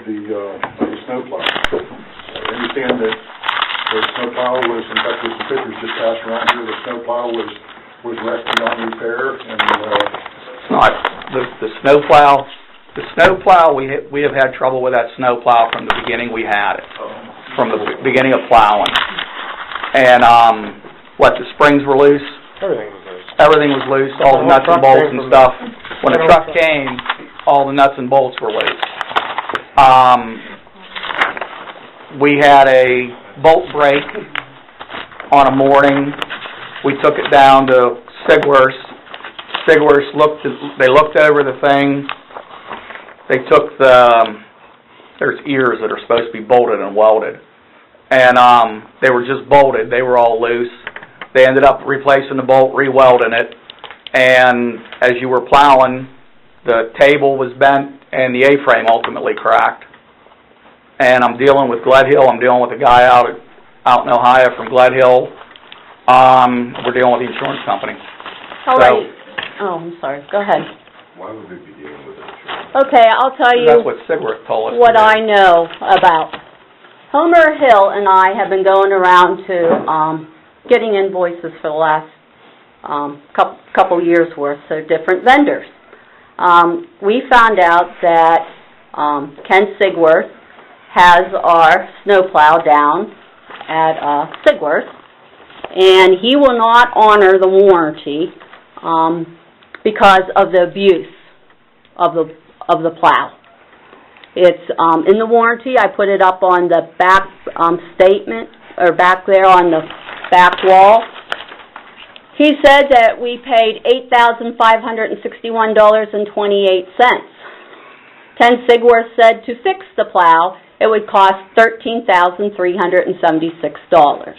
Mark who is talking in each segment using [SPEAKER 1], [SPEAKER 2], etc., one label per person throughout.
[SPEAKER 1] the snowplow. I understand that the snowplow was, in fact, there's some pictures just passed around here. The snowplow was wrecked beyond repair, and
[SPEAKER 2] it's not the snowplow. The snowplow, we have had trouble with that snowplow from the beginning. We had it from the beginning of plowing, and the springs were loose. Everything was loose. All the nuts and bolts and stuff. When the truck came, all the nuts and bolts were loose. We had a bolt break on a morning. We took it down to Sigworth's. Sigworth's looked over the thing. They took there's ears that are supposed to be bolted and welded, and they were just bolted. They were all loose. They ended up replacing the bolt, re-welding it, and as you were plowing, the table was bent and the A-frame ultimately cracked. And I'm dealing with Gledhill. I'm dealing with a guy out in Ohio from Gledhill. We're dealing with the insurance company.
[SPEAKER 3] All right. Oh, I'm sorry. Go ahead.
[SPEAKER 1] why would we be dealing with insurance?
[SPEAKER 3] Okay, I'll tell you
[SPEAKER 2] that's what Sigworth told us
[SPEAKER 3] what
[SPEAKER 2] today.
[SPEAKER 3] I know about. Homer Hill and I have been going around to getting invoices for the last couple years worth, so different vendors. We found out that Ken Sigworth has our snowplow down at Sigworth, and he will not honor the warranty because of the abuse of the plow. It's in the warranty. I put it up on the back statement, or back there on the back wall. He said that we paid $8,561.28. Ken Sigworth said to fix the plow, it would cost $13,376.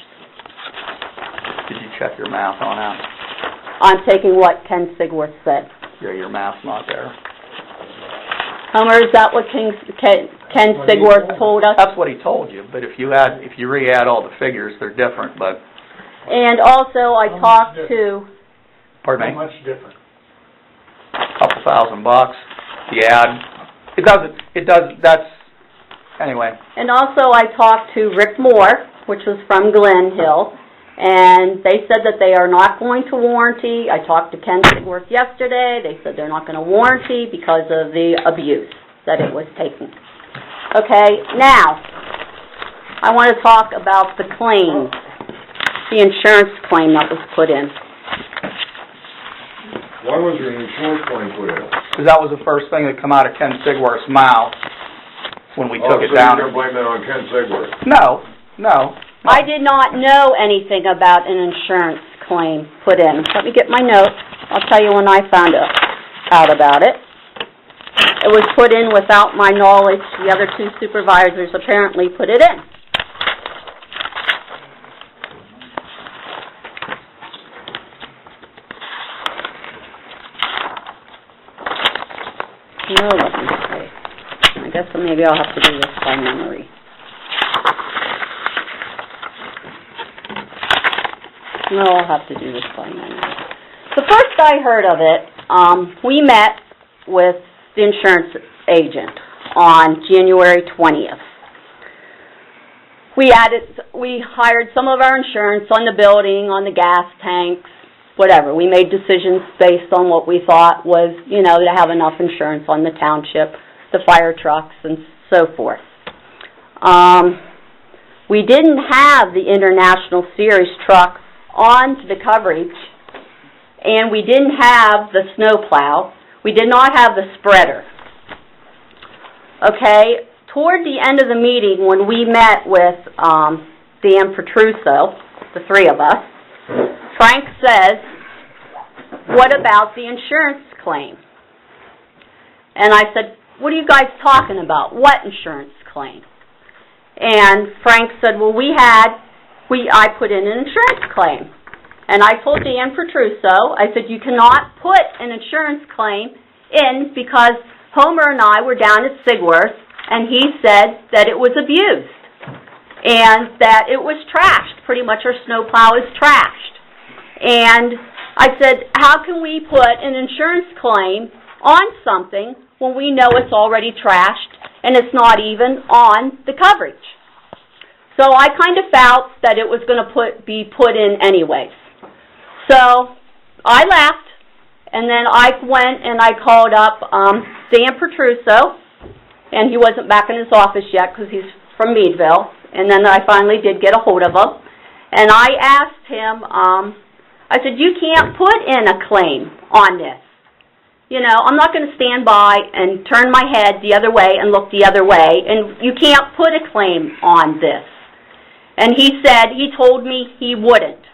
[SPEAKER 2] Did you check your math on that?
[SPEAKER 3] I'm taking what Ken Sigworth said.
[SPEAKER 2] Yeah, your math's not there.
[SPEAKER 3] Homer, is that what Ken Sigworth told us?
[SPEAKER 2] That's what he told you, but if you re-add all the figures, they're different, but...
[SPEAKER 3] And also, I talked to...
[SPEAKER 2] Pardon me?
[SPEAKER 1] How much different?
[SPEAKER 2] A couple $1,000. Yeah, that's... Anyway.
[SPEAKER 3] And also, I talked to Rick Moore, which was from Glen Hill, and they said that they are not going to warranty. I talked to Ken Sigworth yesterday. They said they're not going to warranty because of the abuse that it was taken. Okay, now, I want to talk about the claim, the insurance claim that was put in.
[SPEAKER 1] Why was there an insurance claim put in?
[SPEAKER 2] Because that was the first thing that come out of Ken Sigworth's mouth when we took it down.
[SPEAKER 1] So you're going to blame that on Ken Sigworth?
[SPEAKER 2] No.
[SPEAKER 3] I did not know anything about an insurance claim put in. Let me get my notes. I'll tell you when I found out about it. It was put in without my knowledge. The other two supervisors apparently put it in. No, let me see. I guess maybe I'll have to do this by memory. No, I'll have to do this by memory. The first I heard of it, we met with the insurance agent on January 20th. We hired some of our insurance on the building, on the gas tanks, whatever. We made decisions based on what we thought was, to have enough insurance on the township, the fire trucks, and so forth. We didn't have the International Series truck on the coverage, and we didn't have the snowplow. We did not have the spreader. Okay, toward the end of the meeting when we met with Dan Petruso, the three of us, Frank says, what about the insurance claim? And I said, what are you guys talking about? What insurance claim? And Frank said, well, I put in an insurance claim. And I told Dan Petruso, I said, you cannot put an insurance claim in because Homer and I were down at Sigworth, and he said that it was abused and that it was trashed. Pretty much our snowplow is trashed. And I said, how can we put an insurance claim on something when we know it's already trashed and it's not even on the coverage. So I kind of felt that it was going to be put in anyways. So I left, and then I went and I called up Dan Petruso, and he wasn't back in his office yet because he's from Meadville, and then I finally did get a hold of him, and I asked him, I said, you can't put in a claim on this. You know, I'm not going to stand by and turn my head the other way and look the other way, and you can't put a claim on this. And he said, he told me he wouldn't.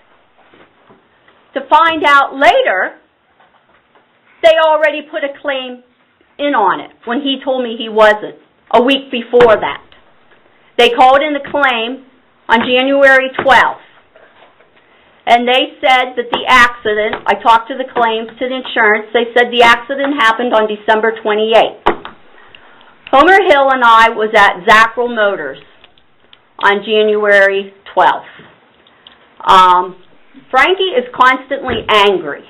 [SPEAKER 3] To find out later, they already put a claim in on it when he told me he wasn't, a week before that. They called in a claim on January 12th. And they said that the accident, I talked to the claims, to the insurance, they said the accident happened on December 28th. Homer Hill and I was at ZACHERL Motors on January 12th. Frankie is constantly angry.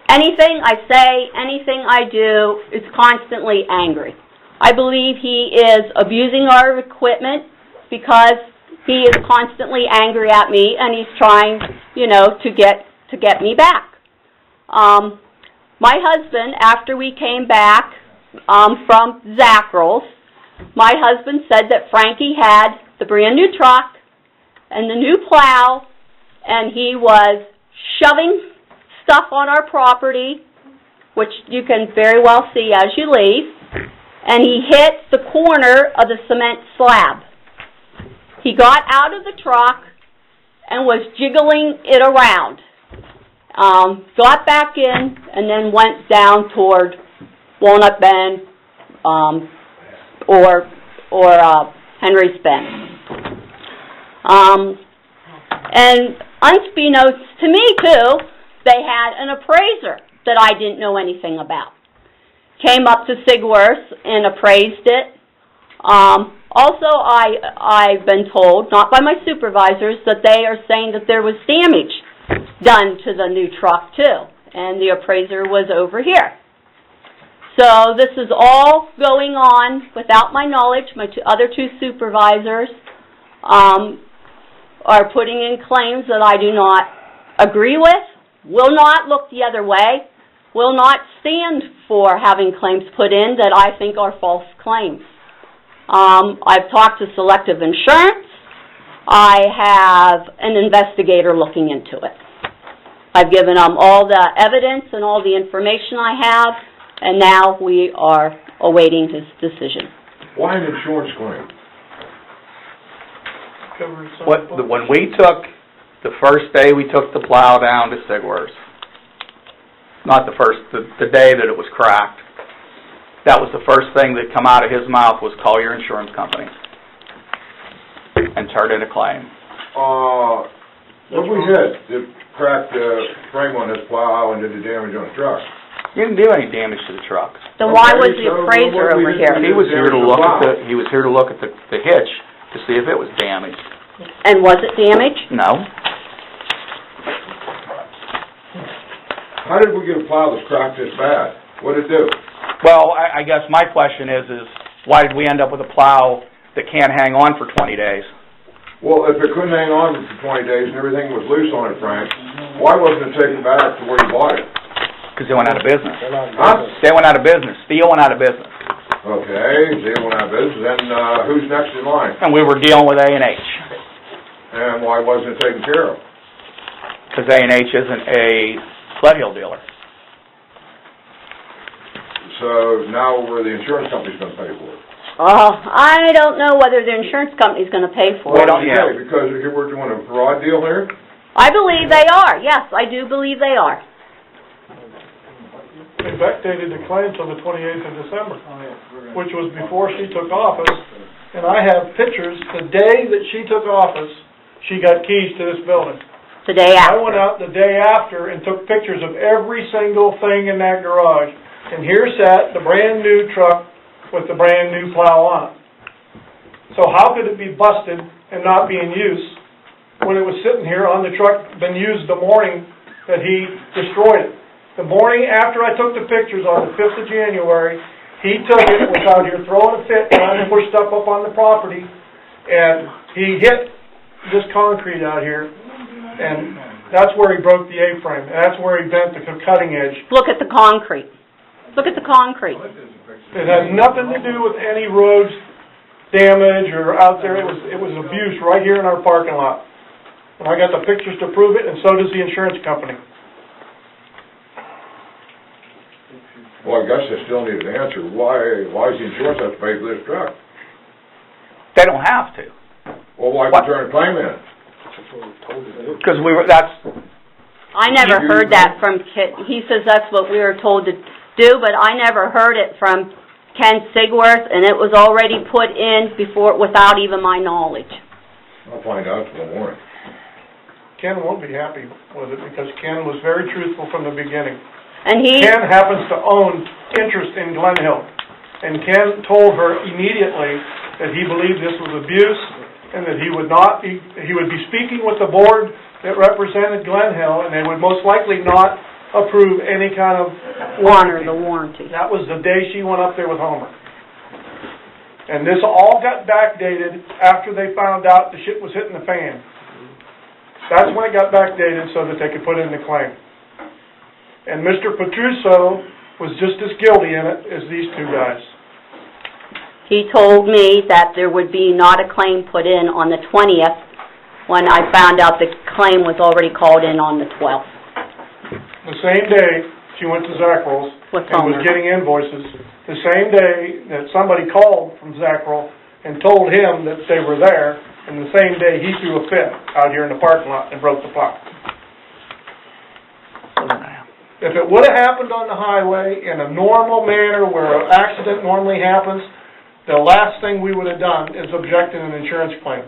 [SPEAKER 3] Anything I say, anything I do, is constantly angry. I believe he is abusing our equipment because he is constantly angry at me, and he's trying, you know, to get me back. My husband, after we came back from ZACHERLS, my husband said that Frankie had the brand new truck and the new plow, and he was shoving stuff on our property, which you can very well see as you leave, and he hit the corner of the cement slab. He got out of the truck and was jiggling it around. Got back in and then went down toward Walnut Bend or Henry's Bend. And unbeknownst to me, too, they had an appraiser that I didn't know anything about. Came up to Sigworth and appraised it. Also, I've been told, not by my supervisors, that they are saying that there was damage done to the new truck, too. And the appraiser was over here. So this is all going on without my knowledge. My other two supervisors are putting in claims that I do not agree with, will not look the other way, will not stand for having claims put in that I think are false claims. I've talked to Selective Insurance. I have an investigator looking into it. I've given them all the evidence and all the information I have, and now we are awaiting his decision.
[SPEAKER 1] Why an insurance claim?
[SPEAKER 2] When we took, the first day we took the plow down to Sigworth, not the first, the day that it was cracked, that was the first thing that come out of his mouth was call your insurance company and turn in a claim.
[SPEAKER 1] What we had, it cracked the frame on this plow and did the damage on the truck.
[SPEAKER 2] He didn't do any damage to the truck.
[SPEAKER 3] Then why was the appraiser over here?
[SPEAKER 2] He was here to look at the hitch to see if it was damaged.
[SPEAKER 3] And was it damaged?
[SPEAKER 2] No.
[SPEAKER 1] How did we get a plow that's cracked this bad? What did it do?
[SPEAKER 2] Well, I guess my question is why did we end up with a plow that can't hang on for 20 days?
[SPEAKER 1] Well, if it couldn't hang on for 20 days and everything was loose on it, Frank, why wasn't it taken back to where you bought it?
[SPEAKER 2] Because they went out of business.
[SPEAKER 1] Huh?
[SPEAKER 2] They went out of business. Steel went out of business.
[SPEAKER 1] Okay, they went out of business. Then who's next in line?
[SPEAKER 2] And we were dealing with A&H.
[SPEAKER 1] And why wasn't it taken care of?
[SPEAKER 2] Because A&H isn't a Flood Hill dealer.
[SPEAKER 1] So now where the insurance company's going to pay for it?
[SPEAKER 3] I don't know whether the insurance company's going to pay for it.
[SPEAKER 1] Because we're doing a fraud deal here?
[SPEAKER 3] I believe they are. Yes, I do believe they are.
[SPEAKER 4] They backdated the claim till the 28th of December, which was before she took office. And I have pictures, the day that she took office, she got keys to this building.
[SPEAKER 3] The day after.
[SPEAKER 4] I went out the day after and took pictures of every single thing in that garage. And here sat the brand new truck with the brand new plow on it. So how could it be busted and not be in use when it was sitting here on the truck, been used the morning that he destroyed it? The morning after I took the pictures on the 5th of January, He took it, was out here throwing a fit, trying to push stuff up on the property, and he hit this concrete out here, and that's where he broke the A-frame, and that's where he bent the cutting edge.
[SPEAKER 3] Look at the concrete. Look at the concrete.
[SPEAKER 4] It had nothing to do with any roads damage or out there. It was abuse right here in our parking lot. And I got the pictures to prove it, and so does the insurance company.
[SPEAKER 5] Well, I guess I still need an answer. Why does the insurance have to pay for this truck?
[SPEAKER 2] They don't have to.
[SPEAKER 5] Well, why
[SPEAKER 2] What?
[SPEAKER 5] turn a claim in?
[SPEAKER 2] Because that's,
[SPEAKER 3] I never heard that from Kit. He says that's what we were told to do, but I never heard it from Ken Sigworth, and it was already put in before, without even my knowledge.
[SPEAKER 5] I'll find out tomorrow morning.
[SPEAKER 4] Ken won't be happy with it because Ken was very truthful from the beginning.
[SPEAKER 3] And he,
[SPEAKER 4] Ken happens to own interest in Glen Hill, and Ken told her immediately that he believed this was abuse and that he would be speaking with the board that represented Glen Hill, and they would most likely not approve any kind of
[SPEAKER 3] honor the warranty.
[SPEAKER 4] That was the day she went up there with Homer. And this all got backdated after they found out the shit was hitting the fan. That's when it got backdated so that they could put in the claim. And Mr. Petruso was just as guilty in it as these two guys.
[SPEAKER 3] He told me that there would be not a claim put in on the 20th when I found out the claim was already called in on the 12th.
[SPEAKER 4] The same day she went to ZACHERL's
[SPEAKER 3] With
[SPEAKER 4] and was
[SPEAKER 3] Homer.
[SPEAKER 4] getting invoices, the same day that somebody called from ZACHERL and told him that they were there, and the same day he threw a fit out here in the parking lot and broke the plow. If it would have happened on the highway in a normal manner where an accident normally happens, the last thing we would have done is object to an insurance claim.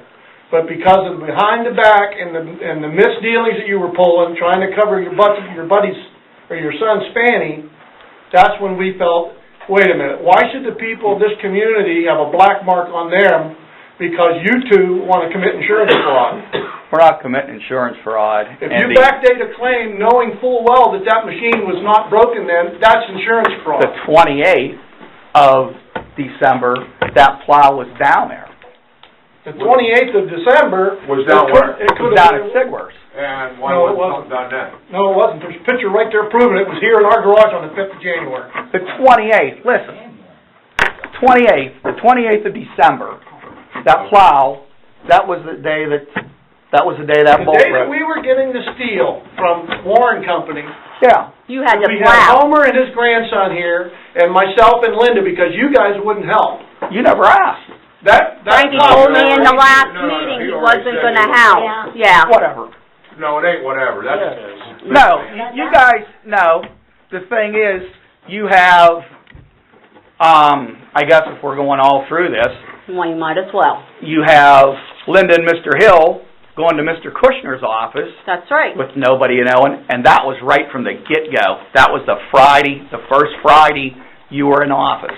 [SPEAKER 4] But because of behind the back and the misdealings that you were pulling, trying to cover your buddy's or your son's fanny, that's when we felt, wait a minute, why should the people of this community have a black mark on them because you two want to commit insurance fraud?
[SPEAKER 2] we're not committing insurance fraud.
[SPEAKER 4] If you backdate a claim knowing full well that that machine was not broken then, that's insurance fraud.
[SPEAKER 2] The 28th of December, that plow was down there.
[SPEAKER 4] The 28th of December...
[SPEAKER 5] Was down where?
[SPEAKER 4] It could
[SPEAKER 2] Down
[SPEAKER 4] have
[SPEAKER 2] at
[SPEAKER 4] been...
[SPEAKER 2] Sigworth's.
[SPEAKER 5] And why
[SPEAKER 4] No, it
[SPEAKER 5] wasn't
[SPEAKER 4] wasn't.
[SPEAKER 5] something done then?
[SPEAKER 4] No, it wasn't. There's a picture right there proving it was here in our garage on the 5th of January.
[SPEAKER 2] The 28th, listen, the 28th of December, that plow, that was the day that bolt
[SPEAKER 4] The day that
[SPEAKER 2] broke.
[SPEAKER 4] we were getting the steel from Warren Company,
[SPEAKER 2] Yeah,
[SPEAKER 3] You had to
[SPEAKER 4] we had
[SPEAKER 3] plow.
[SPEAKER 4] Homer and his grandson here, and myself and Linda, because you guys wouldn't help.
[SPEAKER 2] you never asked.
[SPEAKER 3] Frankie
[SPEAKER 5] No,
[SPEAKER 3] told me in the last
[SPEAKER 5] no,
[SPEAKER 3] meeting
[SPEAKER 5] he
[SPEAKER 3] he
[SPEAKER 5] already
[SPEAKER 3] wasn't
[SPEAKER 5] said
[SPEAKER 3] going to
[SPEAKER 5] he
[SPEAKER 3] help. Yeah.
[SPEAKER 2] Whatever.
[SPEAKER 5] No, it ain't whatever. That's...
[SPEAKER 2] No, you guys, no, the thing is, you have, I guess if we're going all through this,
[SPEAKER 3] Well, you might as well.
[SPEAKER 2] you have Linda and Mr. Hill going to Mr. Kushner's office
[SPEAKER 3] That's right.
[SPEAKER 2] with nobody knowing, and that was right from the get-go. That was the first Friday you were in office.